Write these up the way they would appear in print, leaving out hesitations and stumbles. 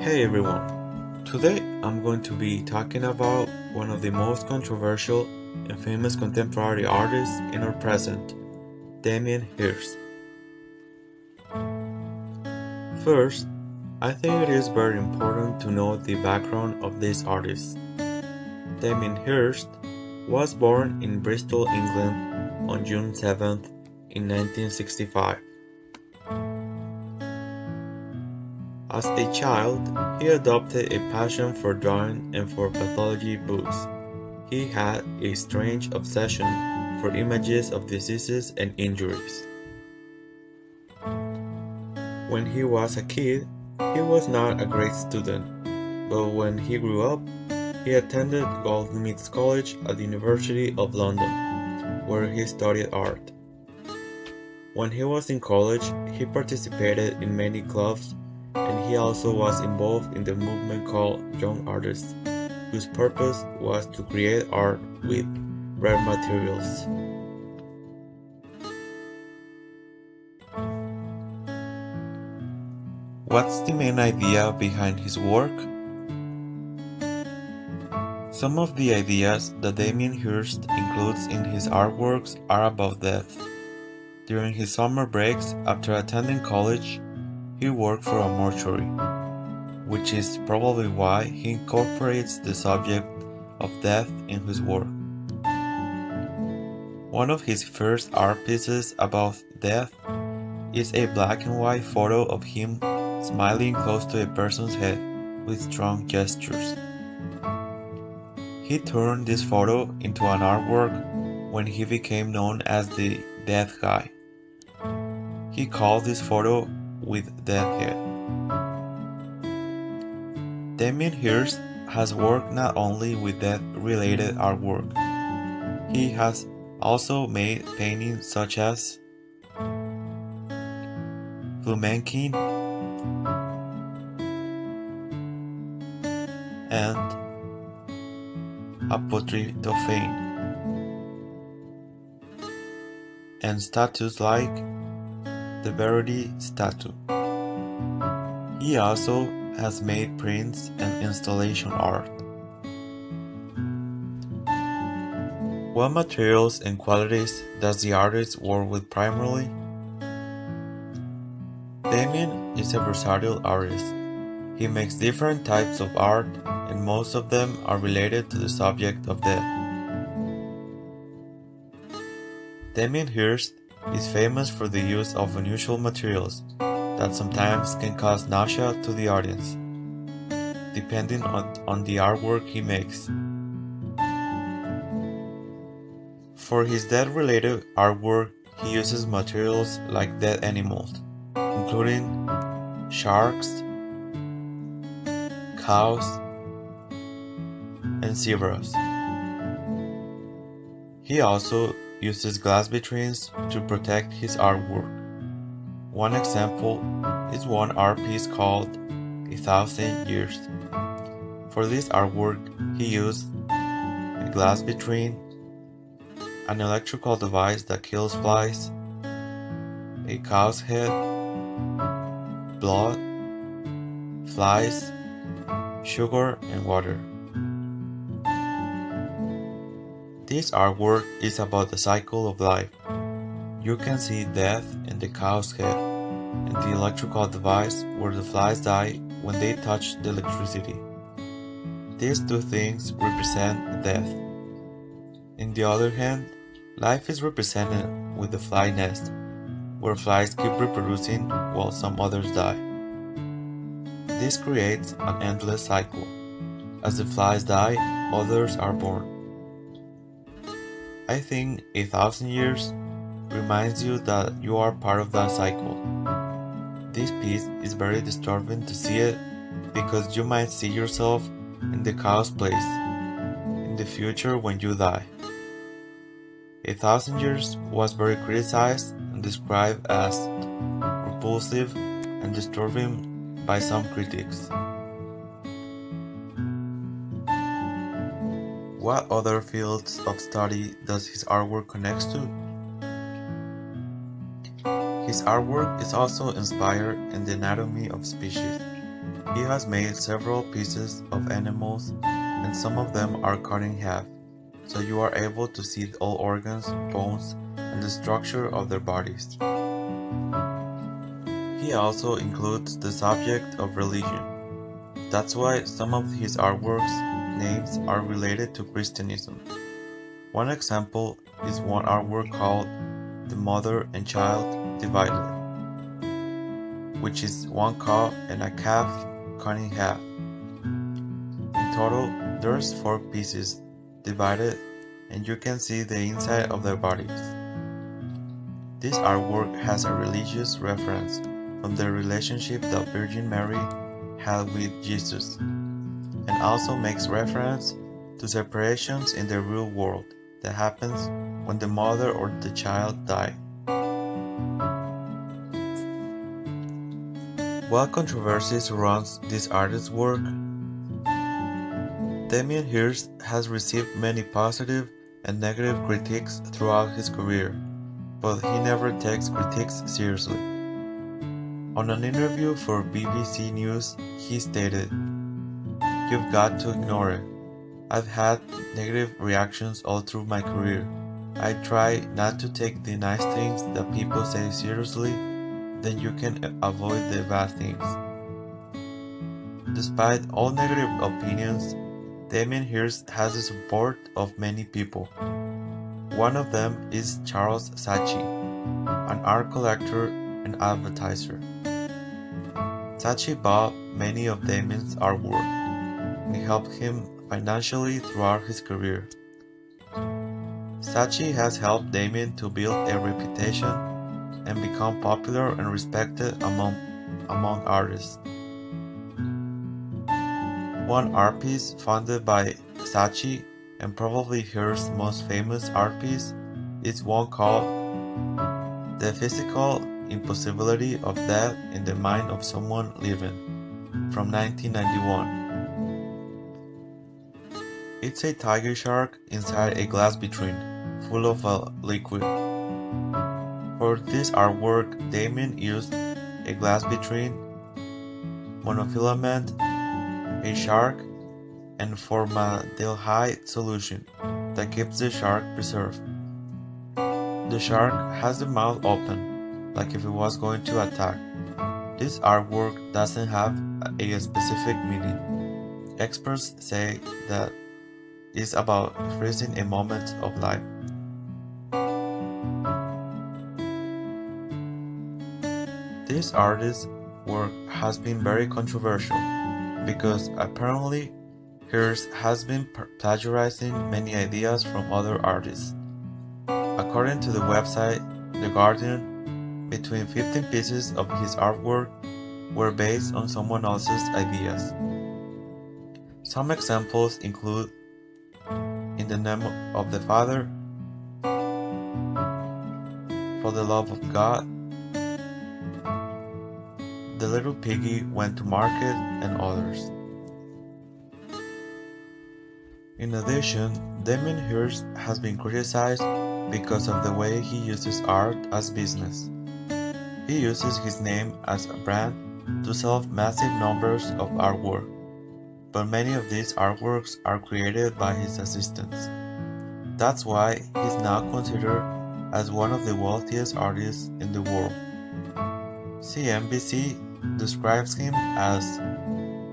Hey everyone, today I'm going to be talking about one of the most controversial and famous contemporary artists in our present, Damien Hirst. First, I think it is very important to know the background of this artist. Damien Hirst was born in Bristol, England on June 7th in 1965. As a child, he adopted a passion for drawing and for pathology books. He had a strange obsession for images of diseases and injuries. When he was a kid, he was not a great student, but when he grew up, he attended Goldsmiths College at the University of London, where he studied art. When he was in college, he participated in many clubs, and he also was involved in the movement called Young Artists, whose purpose was to create art with rare materials. What's the main idea behind his work? Some of the ideas that Damien Hirst includes in his artworks are about death. During his summer breaks after attending college, he worked for a mortuary, which is probably why he incorporates the subject of death in his work. One of his first art pieces about death is a black and white photo of him smiling close to a person's head with strong gestures. He turned this photo into an artwork when he became known as the Death Guy. He called this photo with Death Head. Damien Hirst has worked not only with death-related artwork. He has also made paintings such as Flumenkin and Apotryphophane, and statues like the Verity statue. He also has made prints and installation art. What materials and qualities does the artist work with primarily? Damien is a versatile artist. He makes different types of art, and most of them are related to the subject of death. Damien Hirst is famous for the use of unusual materials that sometimes can cause nausea to the audience, depending on the artwork he makes. For his death-related artwork, he uses materials like dead animals, including sharks, cows, and zebras. He also uses glass vitrines to protect his artwork. One example is one art piece called 1,000 Years. For this artwork, he used a glass vitrine, an electrical device that kills flies, a cow's head, blood, flies, sugar, and water. This artwork is about the cycle of life. You can see death in the cow's head and the electrical device where the flies die when they touch the electricity. These two things represent death. On the other hand, life is represented with the fly nest, where flies keep reproducing while some others die. This creates an endless cycle. As the flies die, others are born. I think 1,000 years reminds you that you are part of that cycle. This piece is very disturbing to see it because you might see yourself in the cow's place in the future when you die. 1,000 Years was very criticized and described as repulsive and disturbing by some critics. What other fields of study does his artwork connect to? His artwork is also inspired in the anatomy of species. He has made several pieces of animals, and some of them are cut in half, so you are able to see all organs, bones, and the structure of their bodies. He also includes the subject of religion. That's why some of his artworks names are related to Christianism. One example is one artwork called The Mother and Child Divided, which is one cow and a calf cut in half. In total, there's 4 pieces divided, and you can see the inside of their bodies. This artwork has a religious reference from the relationship the Virgin Mary had with Jesus, and also makes reference to separations in the real world that happens when the mother or the child die. What controversy surrounds this artist's work? Damien Hirst has received many positive and negative critiques throughout his career, but he never takes critiques seriously. On an interview for BBC News, he stated, "You've got to ignore it. I've had negative reactions all through my career. I try not to take the nice things that people say seriously, then you can avoid the bad things." Despite all negative opinions, Damien Hirst has the support of many people. One of them is Charles Saatchi, an art collector and advertiser. Saatchi bought many of Damien's artwork and helped him financially throughout his career. Saatchi has helped Damien to build a reputation and become popular and respected among artists. One art piece funded by Saatchi, and probably Hirst's most famous art piece, is one called "The Physical Impossibility of Death in the Mind of Someone Living" from 1991. It's a tiger shark inside a glass vitrine, full of a liquid. For this artwork, Damien used a glass vitrine, monofilament, a shark, and formaldehyde solution that keeps the shark preserved. The shark has the mouth open, like if it was going to attack. This artwork doesn't have a specific meaning. Experts say that it's about freezing a moment of life. This artist's work has been very controversial because apparently Hirst has been plagiarizing many ideas from other artists. According to the website The Guardian, between 15 pieces of his artwork were based on someone else's ideas. Some examples include "In the Name of the Father", "For the Love of God", "The Little Piggy Went to Market", and others. In addition, Damien Hirst has been criticized because of the way he uses art as business. He uses his name as a brand to sell massive numbers of artwork, but many of these artworks are created by his assistants. That's why he's now considered as one of the wealthiest artists in the world. CNBC describes him as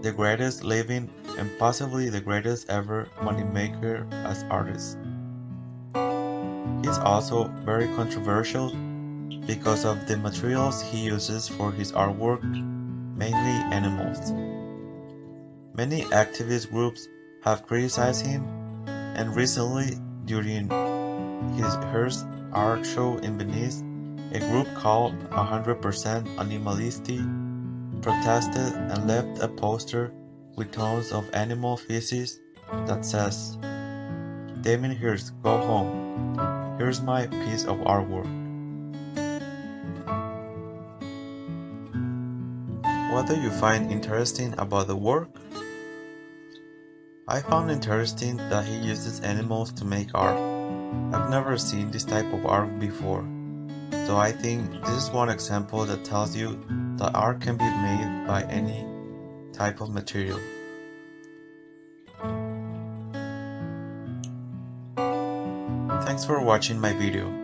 the greatest living and possibly the greatest ever moneymaker as artist. He's also very controversial because of the materials he uses for his artwork, mainly animals. Many activist groups have criticized him, and recently, during his Hirst art show in Venice, a group called 100% Animalisti protested and left a poster with tons of animal feces that says, "Damien Hirst, go home. Here's my piece of artwork." What do you find interesting about the work? I found interesting that he uses animals to make art. I've never seen this type of art before, so I think this is one example that tells you that art can be made by any type of material. Thanks for watching my video.